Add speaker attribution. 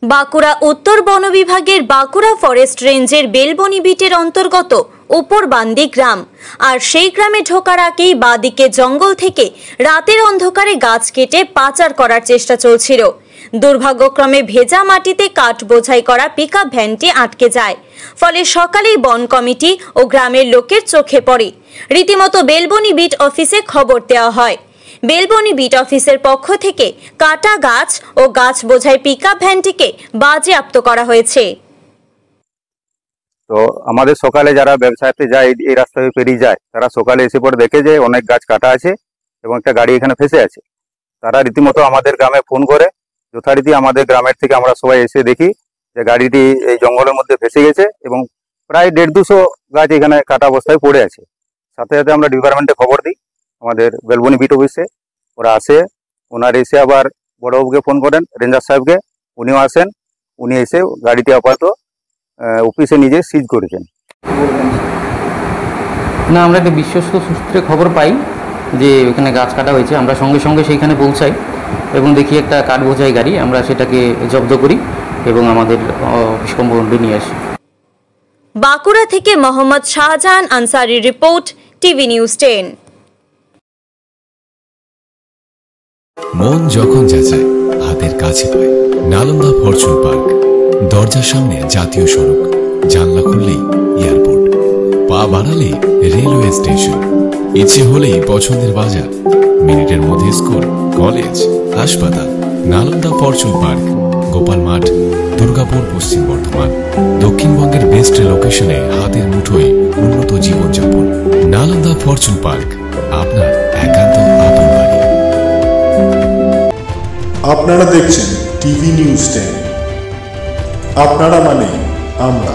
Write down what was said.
Speaker 1: বাঁকুড়া উত্তর বন বিভাগের বাঁকুড়া ফরেস্ট রেঞ্জের বেলবনি বিটের অন্তর্গত উপরবান্দি গ্রাম। আর সেই গ্রামে ঢোকার আগেই বাঁদিকে জঙ্গল থেকে রাতের অন্ধকারে গাছ কেটে পাচার করার চেষ্টা চলছিল। দুর্ভাগ্যক্রমে ভেজা মাটিতে কাঠ বোঝাই করা পিকআপ ভ্যানটি আটকে যায়। ফলে সকালেই বন কমিটি ও গ্রামের লোকের চোখে পড়ে। রীতিমতো বেলবনি বিট অফিসে খবর দেওয়া হয়। বেলবনি বিট অফিসের পক্ষ থেকে কাটা গাছ ও গাছ বোঝাই পিকআপ ভ্যানটিকে বাজেয়াপ্ত করা হয়েছে।
Speaker 2: তো আমাদের সকালে যারা ব্যবসাতে যায় এই রাস্তা দিয়ে পেরিয়ে যায়, তারা সকালে এসে পরে দেখে যে অনেক গাছ কাটা আছে এবং একটা গাড়ি এখানে ফেসে আছে। তারা রীতিমতো আমাদের গ্রামে ফোন করে, যথারীতি আমাদের গ্রামের থেকে আমরা সবাই এসে দেখি যে গাড়িটি এই জঙ্গলের মধ্যে ফেসে গেছে এবং প্রায় 150-200 গাছ এখানে কাটা অবস্থায় পড়ে আছে। সাথে সাথে আমরা ডিপার্টমেন্টে খবর দিই, আমাদের বেলবনি বিট অফিসে ওরা আসে। ওনার এসে আবার বড়বাবুকে ফোন করেন, রেঞ্জার সাহেবকে, উনিও আসেন। উনি এসে গাড়িটি আপাতত অফিসে নিজে সিজ করেছেন।
Speaker 3: না, আমরা একটা বিশ্বস্ত সূত্রে খবর পাই যে ওখানে গাছ কাটা হয়েছে। আমরা সঙ্গে সঙ্গে সেইখানে পৌঁছাই এবং দেখি একটা কাঠ বোঝাই গাড়ি। আমরা সেটাকে জব্দ করি এবং আমাদের অফিস কম্পাউন্ডে নিয়ে আসি।
Speaker 1: বাঁকুড়া থেকে Mohammad Shahjahan Ansari report, TV news 10।
Speaker 4: মন যখন যাচায় হাতের কাছে পায় নালন্দা ফরচুন পার্ক। দরজার সামনে জাতীয় সড়ক, জানলা খুললেই এয়ারপোর্ট, পা বাড়ালে রেলওয়ে স্টেশন, ইচ্ছে হলেই পছন্দের বাজার, মিনিটের মধ্যে স্কুল, কলেজ, হাসপাতাল। নালন্দা ফরচুন পার্ক, গোপাল মাঠ, দুর্গাপুর, পশ্চিম বর্ধমান। দক্ষিণবঙ্গের বেস্ট লোকেশনে হাতের মুঠোয় উন্নত জীবনযাপন। নালন্দা ফরচুন পার্ক, আপনার একান্ত আপন বাড়ি।
Speaker 5: আপনারা দেখছেন টিভি নিউজ 10। আপনারা মানে আমরা।